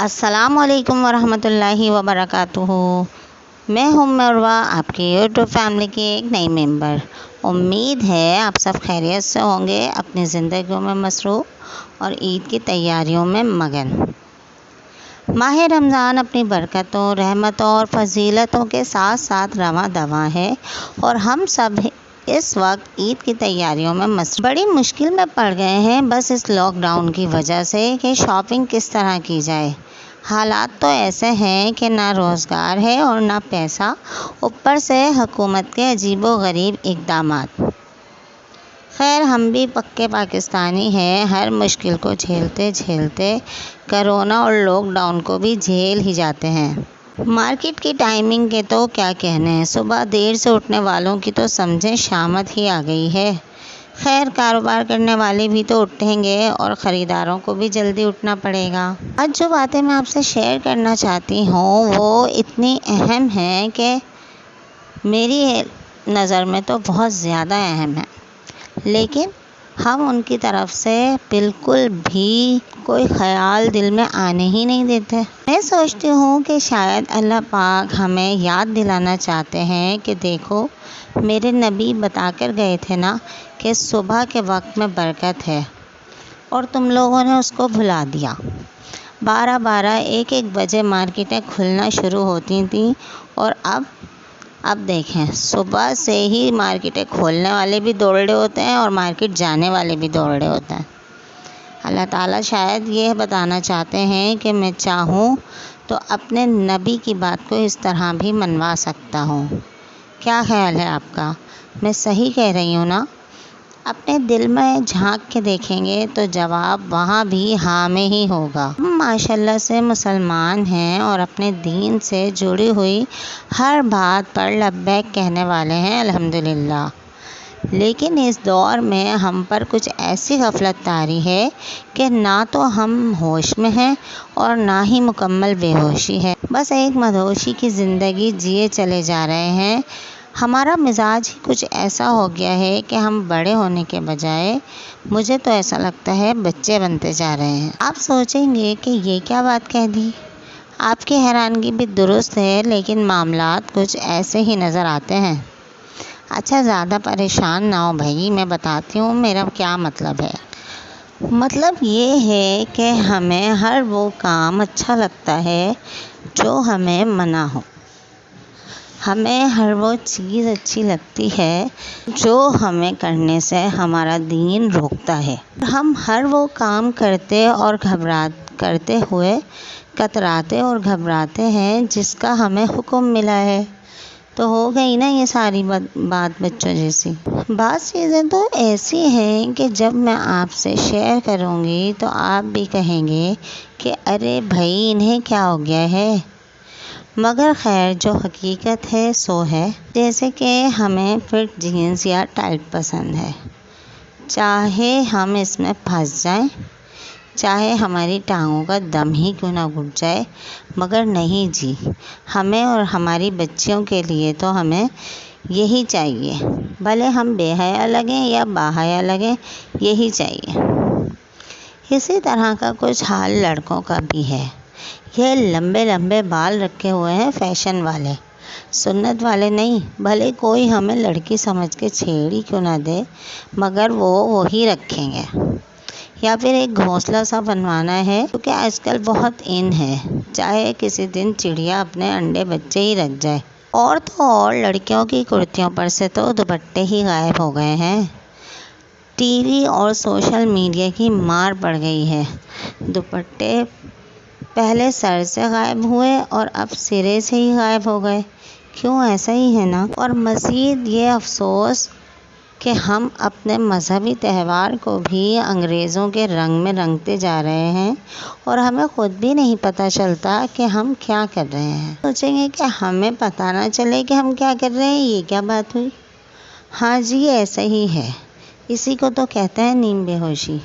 السلام علیکم ورحمۃ اللہ وبرکاتہ۔ میں ہوں مروہ، آپ کی یوٹیوب فیملی کی ایک نئی ممبر۔ امید ہے آپ سب خیریت سے ہوں گے، اپنی زندگیوں میں مصروف اور عید کی تیاریوں میں مگن۔ ماہ رمضان اپنی برکتوں، رحمتوں اور فضیلتوں کے ساتھ ساتھ رواں دواں ہے، اور ہم سب اس وقت عید کی تیاریوں میں بڑی مشکل میں پڑ گئے ہیں، بس اس لاک ڈاؤن کی وجہ سے کہ شاپنگ کس طرح کی جائے۔ حالات تو ایسے ہیں کہ نہ روزگار ہے اور نہ پیسہ، اوپر سے حکومت کے عجیب و غریب اقدامات۔ خیر، ہم بھی پکے پاکستانی ہیں، ہر مشکل کو جھیلتے جھیلتے کرونا اور لاک ڈاؤن کو بھی جھیل ہی جاتے ہیں۔ مارکیٹ کی ٹائمنگ کے تو کیا کہنے ہیں، صبح دیر سے اٹھنے والوں کی تو سمجھیں شامت ہی آ گئی ہے۔ خیر، کاروبار کرنے والے بھی تو اٹھیں گے اور خریداروں کو بھی جلدی اٹھنا پڑے گا۔ آج جو باتیں میں آپ سے شیئر کرنا چاہتی ہوں وہ اتنی اہم ہیں کہ میری نظر میں تو بہت زیادہ اہم ہیں، لیکن ہم ان کی طرف سے بالکل بھی کوئی خیال دل میں آنے ہی نہیں دیتے۔ میں سوچتی ہوں کہ شاید اللہ پاک ہمیں یاد دلانا چاہتے ہیں کہ دیکھو، میرے نبی بتا کر گئے تھے نا کہ صبح کے وقت میں برکت ہے، اور تم لوگوں نے اس کو بھلا دیا۔ 12 1 بجے مارکیٹیں کھلنا شروع ہوتی تھیں، اور اب دیکھیں، صبح سے ہی مارکیٹیں کھولنے والے بھی دوڑے ہوتے ہیں اور مارکیٹ جانے والے بھی دوڑے ہوتے ہیں۔ اللہ تعالیٰ شاید یہ بتانا چاہتے ہیں کہ میں چاہوں تو اپنے نبی کی بات کو اس طرح بھی منوا سکتا ہوں۔ کیا خیال ہے آپ کا؟ میں صحیح کہہ رہی ہوں نا؟ اپنے دل میں جھانک کے دیکھیں گے تو جواب وہاں بھی ہاں میں ہی ہوگا۔ ہم ماشاءاللہ سے مسلمان ہیں اور اپنے دین سے جڑی ہوئی ہر بات پر لبیک کہنے والے ہیں، الحمدللہ۔ لیکن اس دور میں ہم پر کچھ ایسی غفلت طاری ہے کہ نہ تو ہم ہوش میں ہیں اور نہ ہی مکمل بے ہوشی ہے، بس ایک مدہوشی کی زندگی جیے چلے جا رہے ہیں۔ ہمارا مزاج ہی کچھ ایسا ہو گیا ہے کہ ہم بڑے ہونے کے بجائے، مجھے تو ایسا لگتا ہے، بچے بنتے جا رہے ہیں۔ آپ سوچیں گے کہ یہ کیا بات کہہ دی؟ آپ کی حیرانگی بھی درست ہے، لیکن معاملات کچھ ایسے ہی نظر آتے ہیں۔ اچھا، زیادہ پریشان نہ ہو بھائی، میں بتاتی ہوں میرا کیا مطلب ہے۔ مطلب یہ ہے کہ ہمیں ہر وہ کام اچھا لگتا ہے جو ہمیں منع ہو، ہمیں ہر وہ چیز اچھی لگتی ہے جو ہمیں کرنے سے ہمارا دین روکتا ہے، ہم ہر وہ کام کرتے ہوئے کتراتے اور گھبراتے ہیں جس کا ہمیں حکم ملا ہے۔ تو ہو گئی نا یہ ساری بات بچوں جیسی۔ بعض چیزیں تو ایسی ہیں کہ جب میں آپ سے شیئر کروں گی تو آپ بھی کہیں گے کہ ارے بھائی انہیں کیا ہو گیا ہے، مگر خیر جو حقیقت ہے سو ہے۔ جیسے کہ ہمیں فٹ جینز یا ٹائٹ پسند ہے، چاہے ہم اس میں پھنس جائیں، چاہے ہماری ٹانگوں کا دم ہی کیوں نہ گھٹ جائے، مگر نہیں جی، ہمیں اور ہماری بچیوں کے لیے تو ہمیں یہی چاہیے، بھلے ہم بے حیا لگیں یا باحیا لگیں، یہی چاہیے۔ اسی طرح کا کچھ حال لڑکوں کا بھی ہے۔ یہ لمبے لمبے بال رکھے ہوئے ہیں فیشن والے، سنت والے نہیں، بھلے کوئی ہمیں لڑکی سمجھ کے چھیڑ ہی کیوں نہ دے، مگر وہ وہی رکھیں گے۔ یا پھر ایک گھونسلہ سا بنوانا ہے، کیونکہ آج کل بہت ان ہے، چاہے کسی دن چڑیا اپنے انڈے بچے ہی رکھ جائے۔ اور تو اور لڑکیوں کی کرتیوں پر سے تو دوپٹے ہی غائب ہو گئے ہیں۔ ٹی وی اور سوشل میڈیا کی مار پڑ گئی ہے، دوپٹے پہلے سر سے غائب ہوئے اور اب سرے سے ہی غائب ہو گئے۔ کیوں، ایسا ہی ہے نا؟ اور مزید یہ افسوس کہ ہم اپنے مذہبی تہوار کو بھی انگریزوں کے رنگ میں رنگتے جا رہے ہیں، اور ہمیں خود بھی نہیں پتہ چلتا کہ ہم کیا کر رہے ہیں۔ سوچیں گے کہ ہمیں پتہ نہ چلے کہ ہم کیا کر رہے ہیں، یہ کیا بات ہوئی؟ ہاں جی، ایسا ہی ہے، اسی کو تو کہتے ہیں نیم بے ہوشی۔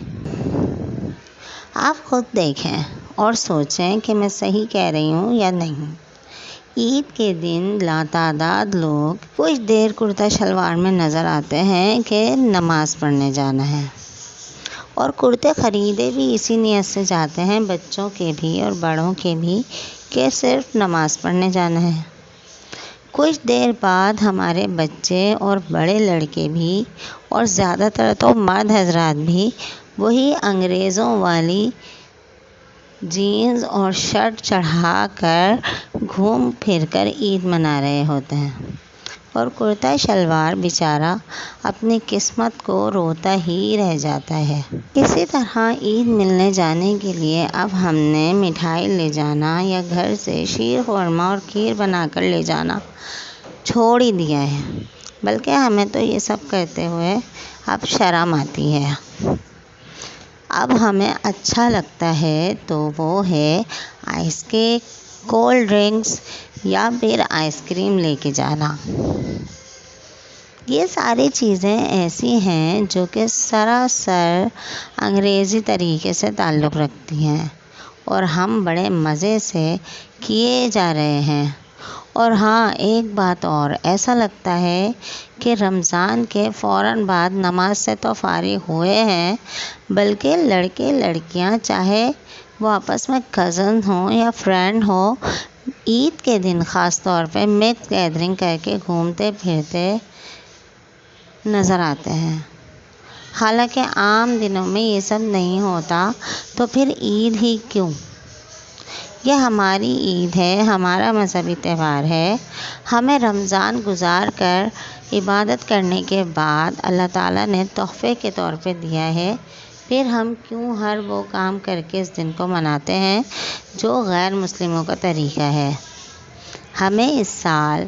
آپ خود دیکھیں اور سوچیں کہ میں صحیح کہہ رہی ہوں یا نہیں۔ عید کے دن لاتعداد لوگ کچھ دیر کرتا شلوار میں نظر آتے ہیں کہ نماز پڑھنے جانا ہے، اور کرتے خریدے بھی اسی نیت سے جاتے ہیں، بچوں کے بھی اور بڑوں کے بھی، کہ صرف نماز پڑھنے جانا ہے۔ کچھ دیر بعد ہمارے بچے اور بڑے لڑکے بھی اور زیادہ تر تو مرد حضرات بھی وہی انگریزوں والی جینز اور شرٹ چڑھا کر گھوم پھر کر عید منا رہے ہوتے ہیں، اور کرتا شلوار بیچارہ اپنی قسمت کو روتا ہی رہ جاتا ہے۔ اسی طرح عید ملنے جانے کے لیے اب ہم نے مٹھائی لے جانا یا گھر سے شیر خورمہ اور کھیر بنا کر لے جانا چھوڑ ہی دیا ہے، بلکہ ہمیں تو یہ سب کرتے ہوئے اب شرم آتی ہے۔ اب ہمیں اچھا لگتا ہے تو وہ ہے آئس کیک، کولڈ ڈرنکس یا پھر آئس کریم لے کے جانا۔ یہ ساری چیزیں ایسی ہیں جو کہ سراسر انگریزی طریقے سے تعلق رکھتی ہیں اور ہم بڑے مزے سے کیے جا رہے ہیں۔ اور ہاں، ایک بات اور، ایسا لگتا ہے کہ رمضان کے فوراً بعد نماز سے تو فارغ ہوئے ہیں، بلکہ لڑکے لڑکیاں چاہے وہ آپس میں کزن ہوں یا فرینڈ ہوں، عید کے دن خاص طور پہ مکس گیدرنگ کر کے گھومتے پھرتے نظر آتے ہیں۔ حالانکہ عام دنوں میں یہ سب نہیں ہوتا، تو پھر عید ہی کیوں؟ یہ ہماری عید ہے، ہمارا مذہبی تہوار ہے۔ ہمیں رمضان گزار کر عبادت کرنے کے بعد اللہ تعالیٰ نے تحفے کے طور پہ دیا ہے، پھر ہم کیوں ہر وہ کام کر کے اس دن کو مناتے ہیں جو غیر مسلموں کا طریقہ ہے۔ ہمیں اس سال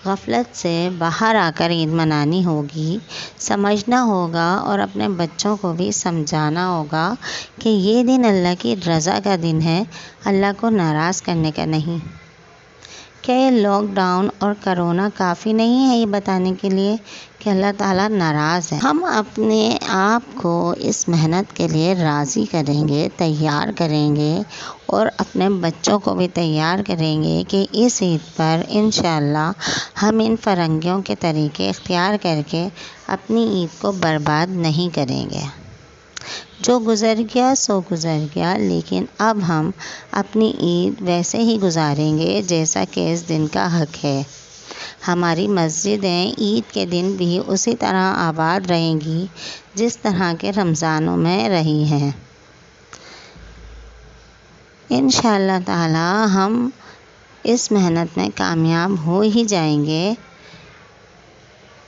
غفلت سے باہر آ کر عید منانی ہوگی، سمجھنا ہوگا اور اپنے بچوں کو بھی سمجھانا ہوگا کہ یہ دن اللہ کی رضا کا دن ہے، اللہ کو ناراض کرنے کا نہیں۔ کیا یہ لاک ڈاؤن اور کرونا کافی نہیں ہے یہ بتانے کے لیے کہ اللہ تعالیٰ ناراض ہے؟ ہم اپنے آپ کو اس محنت کے لیے راضی کریں گے، تیار کریں گے اور اپنے بچوں کو بھی تیار کریں گے کہ اس عید پر انشاءاللہ ہم ان فرنگیوں کے طریقے اختیار کر کے اپنی عید کو برباد نہیں کریں گے۔ جو گزر گیا سو گزر گیا، لیکن اب ہم اپنی عید ویسے ہی گزاریں گے جیسا کہ اس دن کا حق ہے۔ ہماری مسجدیں عید کے دن بھی اسی طرح آباد رہیں گی جس طرح کے رمضانوں میں رہی ہیں۔ انشاءاللہ تعالی ہم اس محنت میں کامیاب ہو ہی جائیں گے،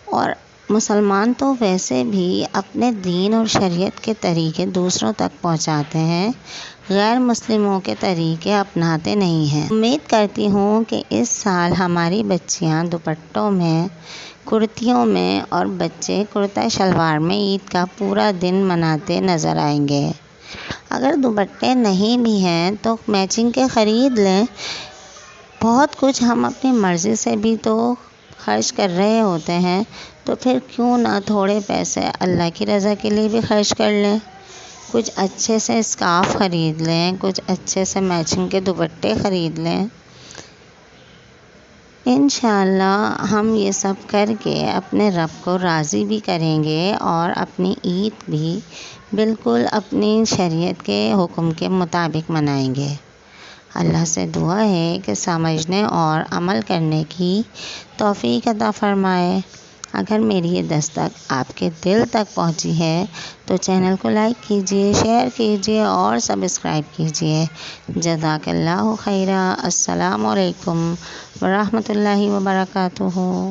اور مسلمان تو ویسے بھی اپنے دین اور شریعت کے طریقے دوسروں تک پہنچاتے ہیں، غیر مسلموں کے طریقے اپناتے نہیں ہیں۔ امید کرتی ہوں کہ اس سال ہماری بچیاں دوپٹوں میں، کرتیوں میں اور بچے کرتا شلوار میں عید کا پورا دن مناتے نظر آئیں گے۔ اگر دوپٹے نہیں بھی ہیں تو میچنگ کے خرید لیں۔ بہت کچھ ہم اپنی مرضی سے بھی تو خرچ کر رہے ہوتے ہیں، تو پھر کیوں نہ تھوڑے پیسے اللہ کی رضا کے لیے بھی خرچ کر لیں۔ کچھ اچھے سے اسکارف خرید لیں، کچھ اچھے سے میچنگ کے دوپٹے خرید لیں۔ انشاءاللہ ہم یہ سب کر کے اپنے رب کو راضی بھی کریں گے اور اپنی عید بھی بالکل اپنی شریعت کے حکم کے مطابق منائیں گے۔ اللہ سے دعا ہے کہ سمجھنے اور عمل کرنے کی توفیق عطا فرمائے۔ اگر میری یہ دستک آپ کے دل تک پہنچی ہے تو چینل کو لائک کیجیے، شیئر کیجیے اور سبسکرائب کیجیے۔ جزاک اللہ خیرا۔ السلام علیکم ورحمۃ اللہ وبرکاتہ۔